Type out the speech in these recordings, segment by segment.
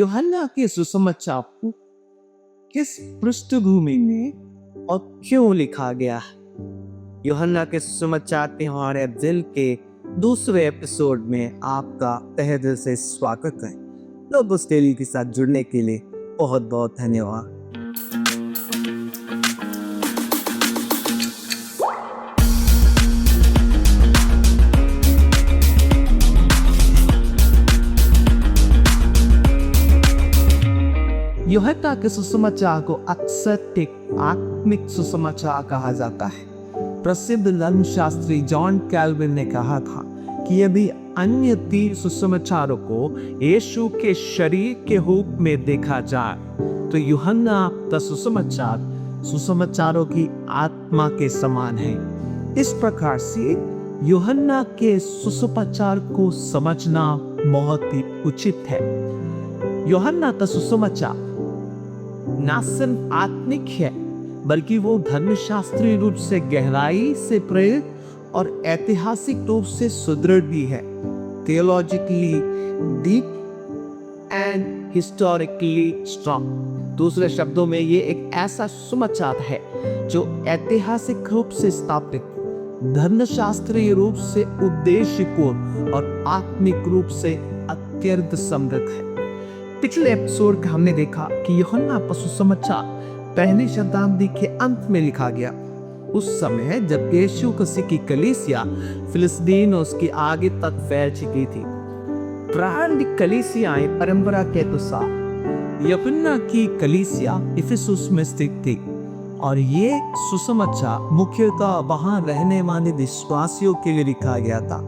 यूहन्ना के सुसमाचार को किस पृष्ठभूमि में और क्यों लिखा गया है? यूहन्ना के सुसमाचार पे हमारे दिल के दूसरे एपिसोड में आपका तहे दिल से स्वागत है। लोगोस डेली के साथ जुड़ने के लिए बहुत बहुत धन्यवाद। यूहन्ना के सुसमाचार को अक्सर एक आत्मिक सुसमाचार कहा जाता है। प्रसिद्ध धर्मशास्त्री जॉन कैल्विन ने कहा था कि यदि अन्य 3 सुसमाचारों को यीशु के शरीर के रूप में देखा जाए तो यूहन्ना का सुसमाचार सुसमाचारों की आत्मा के समान है। इस प्रकार से यूहन्ना के सुसमाचार को समझना बहुत ही उचित है। यूहन्ना का सुसमाचार न सिर्फ आत्मिक है बल्कि वो धर्मशास्त्रीय रूप से गहराई से प्रेरित और ऐतिहासिक रूप से सुदृढ़ भी है। Theologically deep and historically strong. दूसरे शब्दों में ये एक ऐसा सुसमाचार है जो ऐतिहासिक रूप से स्थापित, धर्मशास्त्रीय रूप से उद्देश्यपूर्ण और आत्मिक रूप से अत्यंत समृद्ध है। पिछले एपिसोड का हमने देखा कि यूहन्ना का सुसमाचार पहली शताब्दी के अंत में लिखा गया। उस समय जब यीशु मसीह की कलीसिया फिलिस्तीन और उसके आगे तक फैल चुकी थी। प्रारंभिक कलीसियाएं परंपरा के अनुसार यूहन्ना की कलीसिया इफिसुस में स्थित थी और ये सुसमाचार मुख्यतः वहां रहने वाले विश्वासियों के लिए लिखा गया था।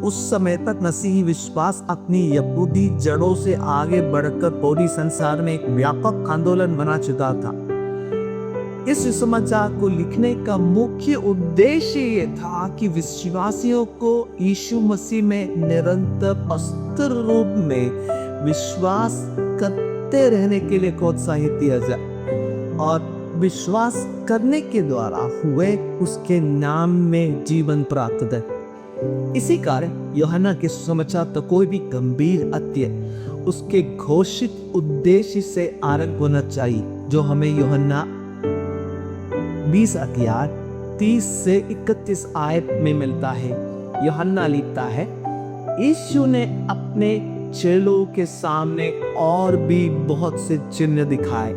उस समय तक मसीही विश्वास अपनी यहूदी जड़ों से आगे बढ़कर पूरी संसार में एक व्यापक आंदोलन बना चुका था। इस सुसमाचार को लिखने का मुख्य उद्देश्य ये था कि विश्वासियों को यीशु मसीह में निरंतर अस्थिर रूप में विश्वास करते रहने के लिए प्रोत्साहित किया जाए और विश्वास करने के द्वारा हुए उसके नाम में जीवन प्राप्त है। इसी कारण यूहन्ना के सुसमाचार तो कोई भी गंभीर अत्य उसके घोषित उद्देश्य से आरंभ होना चाहिए, जो हमें यूहन्ना 20 अध्याय 30 से 31 आयत में मिलता है। यूहन्ना लिखता है, यीशु ने अपने चेलों के सामने और भी बहुत से चिन्ह दिखाए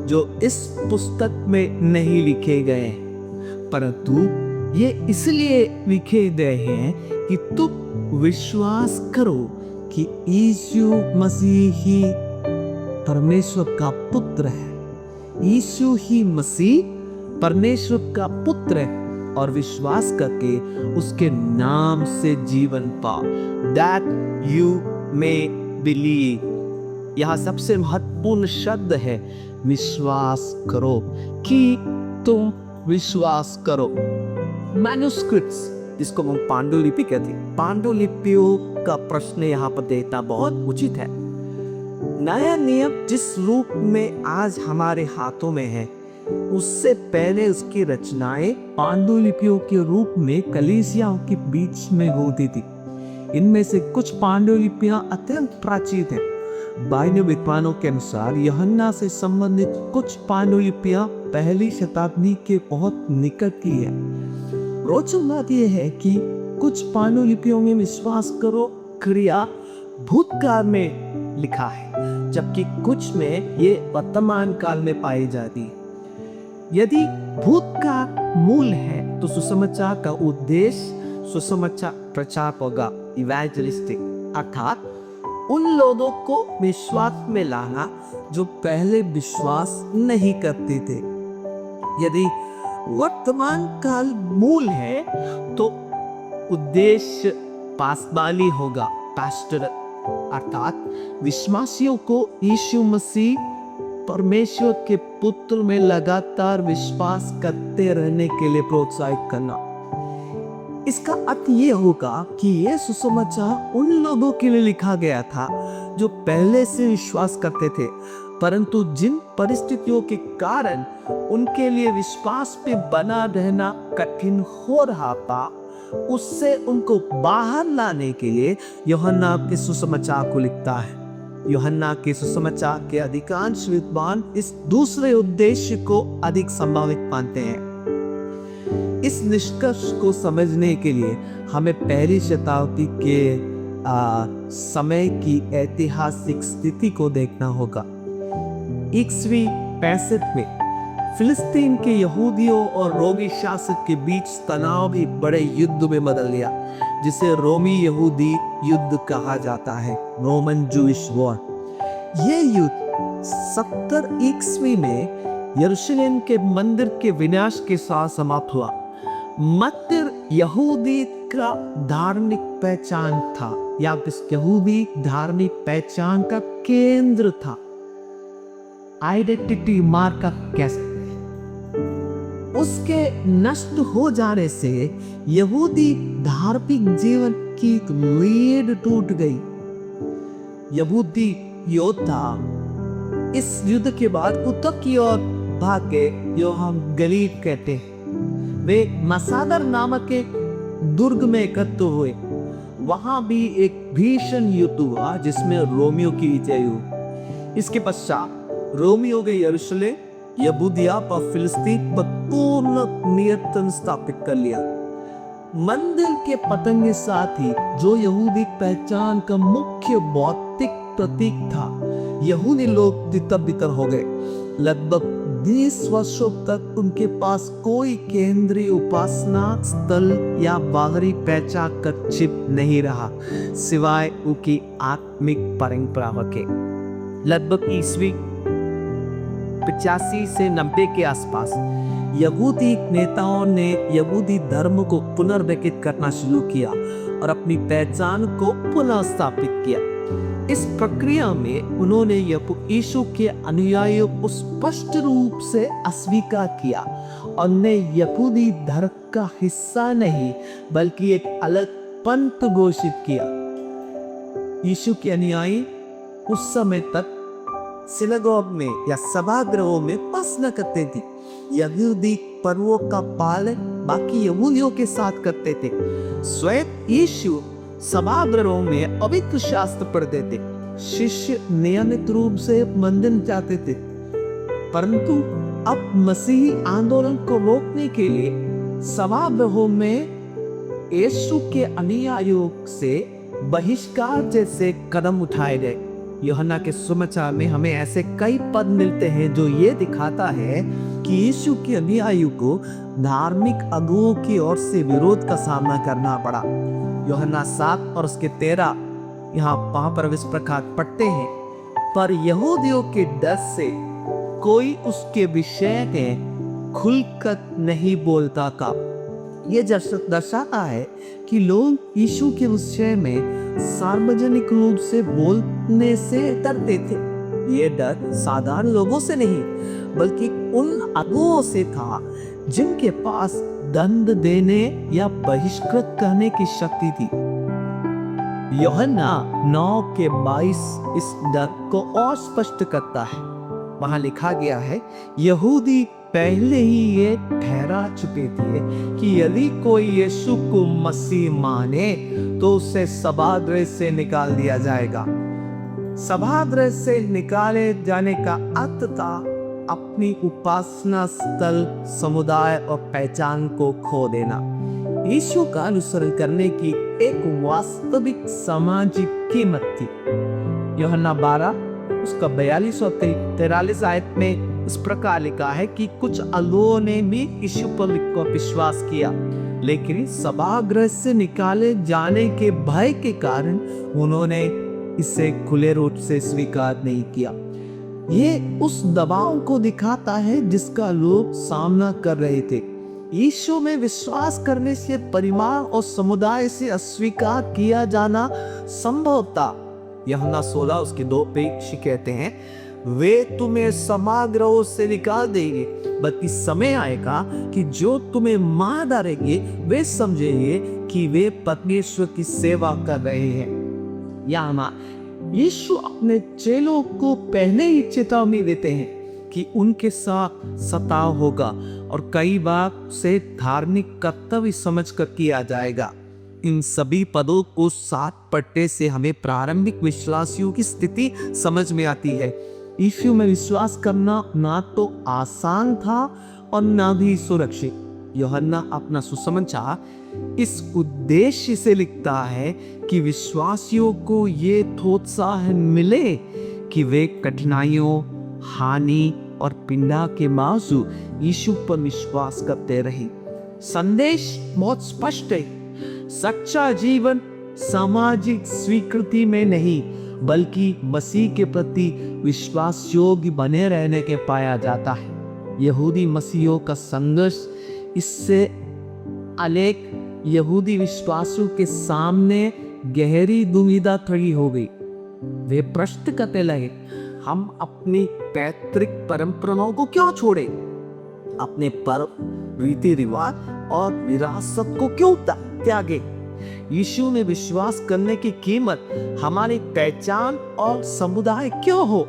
जो इस पुस्तक में नहीं लिखे गए, परंतु ये इसलिए लिखे गए हैं कि तुम विश्वास करो कि यीशु मसीह ही परमेश्वर का पुत्र है। यीशु ही मसीह परमेश्वर का पुत्र है और विश्वास करके उसके नाम से जीवन पाओ। That you may believe। यहाँ सबसे महत्वपूर्ण शब्द है विश्वास करो, कि तुम विश्वास करो। मैन्युस्क्रिप्ट्स, जिसको हम पांडुलिपि कहते हैं, पांडुलिपियों का प्रश्न यहाँ पर देखना बहुत उचित है। नया नियम जिस रूप में आज हमारे हाथों में है, उससे पहले उसकी रचनाएं पांडुलिपियों के रूप में कलीसियाओं के बीच में होती थी। इनमें से कुछ पांडुलिपियां अत्यंत प्राचीन हैं। बाइबल विद्वानों के अनुसार यूहन्ना से संबंधित कुछ पांडुलिपियां पहली शताब्दी के बहुत निकट की है। रोचक बात यह है कि कुछ पांडुलिपियों में विश्वास करो क्रिया भूतकाल में लिखा है, जबकि कुछ में ये वर्तमान काल में पाई जाती है। यदि भूतकाल मूल है तो सुसमाचार का उद्देश्य सुसमाचार प्रचार होगा, इवेंजलिस्टिक, अर्थात उन लोगों को विश्वास में लाना जो पहले विश्वास नहीं करते थे। यदि वर्तमान काल मूल है तो उद्देश्य पासवानी होगा, पास्टरल, अर्थात विश्वासियों को यीशु मसीह परमेश्वर के पुत्र में लगातार विश्वास करते रहने के लिए प्रोत्साहित करना। इसका अर्थ ये होगा कि यह सुसमाचार उन लोगों के लिए लिखा गया था जो पहले से विश्वास करते थे, परंतु जिन परिस्थितियों के कारण उनके लिए विश्वास पे बना रहना कठिन हो रहा था, उससे उनको बाहर लाने के लिए यूहन्ना के सुसमाचार को लिखता है। यूहन्ना के सुसमाचार के अधिकांश विद्वान इस दूसरे उद्देश्य को अधिक संभावित मानते हैं। इस निष्कर्ष को समझने के लिए हमें पहली शताब्दी के समय की ऐतिहासिक स्थिति को देखना होगा। ईस्वी 65 में फिलिस्तीन के यहूदियों और रोमी शासक के बीच तनाव भी बड़े युद्ध में बदल गया, जिसे रोमी यहूदी युद्ध कहा जाता है, रोमन जूइश वॉर। यह युद्ध 70 ईस्वी में यरूशलेम के मंदिर के विनाश के साथ समाप्त हुआ। मंदिर यहूदी का धार्मिक पहचान था, या यहूदी धार्मिक पहचान का केंद्र था, आइडेंटिटी मार्कर कह सकते हैं। उसके नष्ट हो जाने से यहूदी धार्मिक जीवन की एक लीड टूट गई। यहूदी योद्धा इस युद्ध के बाद उत्तर की ओर भाग गए, जो हम गलील कहते हैं। वे मसादर नामक एक दुर्ग में एकत्र हुए। वहां भी एक भीषण युद्ध हुआ जिसमें रोमियों की विजय हुई। इसके पश्चात रोमियों के यरूशलेम, यहूदिया पर फिलिस्तीन पर पूर्ण नियंत्रण स्थापित कर लिया। मंदिर के पतन के साथ ही जो यहूदी पहचान का मुख्य भौतिक प्रतीक था, यहूदी लोग तितर-बितर हो गए। लगभग 20 वर्षों तक उनके पास कोई केंद्रीय उपासना स्थल या बाहरी पहचान का चिन्ह नहीं रहा, सिवाय उनकी आत्मिक परंपरा के। लगभग ईस्वी 85 से 90 के आसपास यहूदी नेताओं ने यहूदी धर्म को पुनर्विकसित करना शुरू किया और अपनी पहचान को पुनः स्थापित किया। इस प्रक्रिया में उन्होंने यीशु के अनुयायियों को स्पष्ट रूप से अस्वीकार किया और ने यहूदी धर्म का हिस्सा नहीं बल्कि एक अलग पंथ घोषित किया। यीशु के अनुयायी उस समय तक सिनेगोग में या सभागृहों में बस न करते थे। यहूदी पर्वों का पालन बाकी यहूदियों के साथ करते थे। स्वयं यीशु सभागृहों में पवित्र शास्त्र पढ़ते थे। शिष्य नियमित रूप से मंदिर जाते थे, परंतु अब मसीही आंदोलन को रोकने के लिए सभागृहों में यीशु के अनुयायियों से बहिष्कार जैसे कदम उठाए गए। यूहन्ना के सुसमाचार में हमें ऐसे कई पद मिलते हैं जो ये दिखाता है कि यीशु के अनुयायियों को धार्मिक अगुओं की ओर से विरोध का सामना करना पड़ा। यूहन्ना 7 और उसके 13 वहां पर इस प्रकार पढ़ते हैं, पर यहूदियों के डर से कोई उसके विषय में खुलकर नहीं बोलता था। ये दर्शाता है कि लोग यीशु के विषय में सार्वजनिक रूप से बोलने से डरते थे। ये डर साधारण लोगों से नहीं बल्कि उन अगुओं से था जिनके पास दंड देने या बहिष्कृत करने की शक्ति थी। यूहन्ना 9:22 इस डर को और स्पष्ट करता है। वहां लिखा गया है, यहूदी पहले ही ये ठहरा चुके थे कि यदि कोई यीशु को मसीह माने तो उसे सभागृह से निकाल दिया जाएगा। सभागृह से निकाले जाने का अर्थ था अपनी उपासना स्थल, समुदाय और पहचान को खो देना। यीशु का अनुसरण करने की एक वास्तविक सामाजिक कीमत थी। यूहन्ना 12 उसका 42 और 43 आयत में इस प्रकार लिखा है कि कुछ अगुओं ने भी यीशु पर विश्वास किया, लेकिन सभागृह से निकाले जाने के भय के कारण उन्होंने इसे खुले रूप से स्वीकार नहीं किया। ये उस दबाव को दिखाता है जिसका लोग सामना कर रहे थे। यीशु में विश्वास करने से परिवार और समुदाय से अस्वीकार किया जाना संभव था। यूहन्ना 16 उसके 2 पे कहते हैं, वे तुम्हें समाग्रहों से निकाल देंगे, बल्कि समय आएगा कि जो तुम्हें मार डालेंगे वे समझेंगे कि वे परमेश्वर की सेवा कर रहे हैं। यहाँ यीशु अपने चेलों को पहले ही चेतावनी देते हैं कि उनके साथ सताव होगा और कई बार उसे धार्मिक कर्तव्य समझकर किया जाएगा। इन सभी पदों को साथ पढ़ने से हमें प्रारंभिक विश्वासियों की स्थिति समझ में आती है। यीशु में विश्वास करना ना तो आसान था और ना भी सुरक्षित। यूहन्ना अपना सुसमाचार इस उद्देश्य से लिखता है कि विश्वासियों को ये प्रोत्साहन मिले कि वे कठिनाइयों, हानि और पीड़ा के बावजूद यीशु पर विश्वास करते रहे। संदेश बहुत स्पष्ट है। सच्चा जीवन सामाजिक स्वीकृति में नहीं बल्कि मसीह के प्रति विश्वास योग्य बने रहने के पाया जाता है। यहूदी मसीहियों का संघर्ष इससे अनेक यहूदी विश्वासियों के सामने गहरी दुविधा खड़ी हो गई। वे प्रश्न करने लगे, हम अपनी पैतृक परंपराओं को क्यों छोड़े, अपने पर्व, रीति रिवाज और विरासत को क्यों त्यागे। यीशु में विश्वास करने की कीमत हमारी पहचान और समुदाय क्यों हो।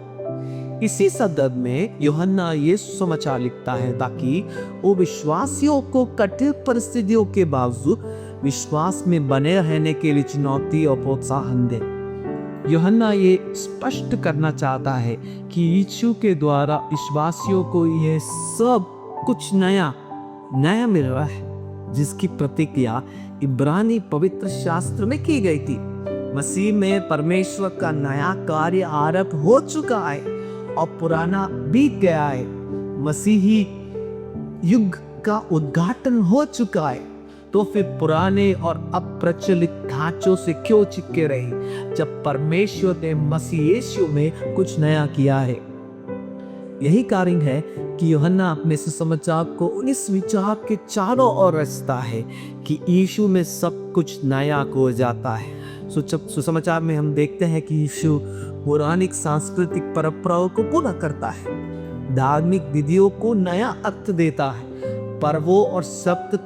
इसी संदर्भ में यूहन्ना ये सुसमाचार लिखता है ताकि वो विश्वासियों को कठिन परिस्थितियों के बावजूद विश्वास में बने रहने के लिए चुनौती और प्रोत्साहन दे। यूहन्ना ये स्पष्ट करना चाहता है कि यीशु के द्वारा विश्वासियों को ये सब कुछ नया मिल रहा है, जिसकी प्रतिक्रिया इब्रानी पवित्र शास्त्र में की गई थी। मसीह में परमेश्वर का नया कार्य आरंभ हो चुका है और पुराना बीत गया है। मसीही युग का उद्घाटन हो चुका है, तो फिर पुराने और अप्रचलित ढांचों से क्यों चिपके रहे जब परमेश्वर ने मसीह यीशु में कुछ नया किया है। यही कारण है कि यूहन्ना अपने सुसमाचार को इस विचार के चारों ओर रचता है कि यीशु में सब कुछ नया हो जाता है। सुसमाचार में हम देखते हैं कि यीशु पौराणिक सांस्कृतिक परंपराओं को पूरा करता है, धार्मिक विधियों को नया अर्थ देता है, पर्वों और शब्द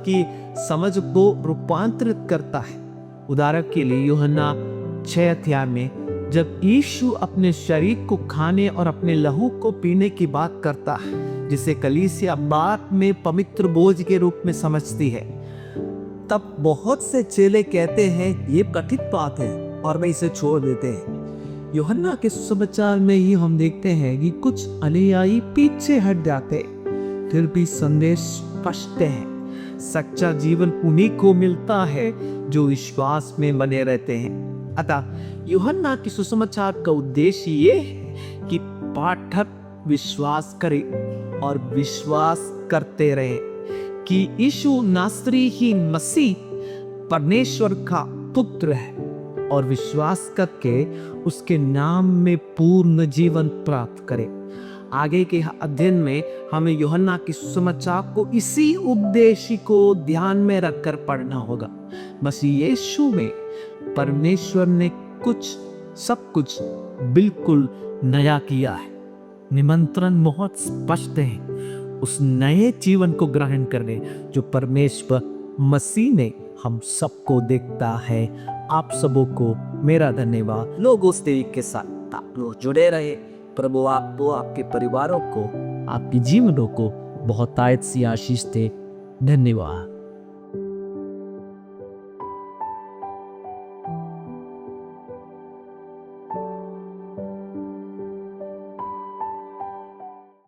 की समझ को रूपांतरित करता है। उदाहरण के लिए यूहन्ना 6 अध्याय में जब यीशु अपने शरीर को खाने और अपने लहू को पीने की बात करता है, जिसे कलीसिया बाद में पवित्र भोज के रूप में समझती है, तब बहुत से चेले कहते हैं ये कठिन बात है और वे इसे छोड़ देते हैं। यूहन्ना के सुसमाचार में ही हम देखते हैं कि कुछ अनुयायी पीछे हट जाते, फिर भी संदेश स्पष्ट है। सच्चा जीवन उन्हीं को मिलता है जो विश्वास में बने रहते हैं। अतः यूहन्ना की सुसमाचार का उद्देश्य ये है कि पाठक विश्वास करे और विश्वास करते रहे कि यीशु नासरी ही मसीह परमेश्वर का पुत्र है और विश्वास करके उसके नाम में पूर्ण जीवन प्राप्त करे। आगे के अध्ययन में हमें यूहन्ना की सुसमाचार को इसी उद्देश्य को ध्यान में रखकर पढ़ना होगा। मसीह यीशु में परमेश्वर ने सब कुछ बिल्कुल नया किया है। निमंत्रण बहुत स्पष्ट है उस नए जीवन को ग्रहण करने जो परमेश्वर मसीह ने हम सबको देखता है। आप सबों को मेरा धन्यवाद। लोगोस टीवी के साथ आप लोग जुड़े रहे। प्रभु आपको, आपके परिवारों को, आपके जीवनों को बहुत आयत सी आशीष दे। धन्यवाद।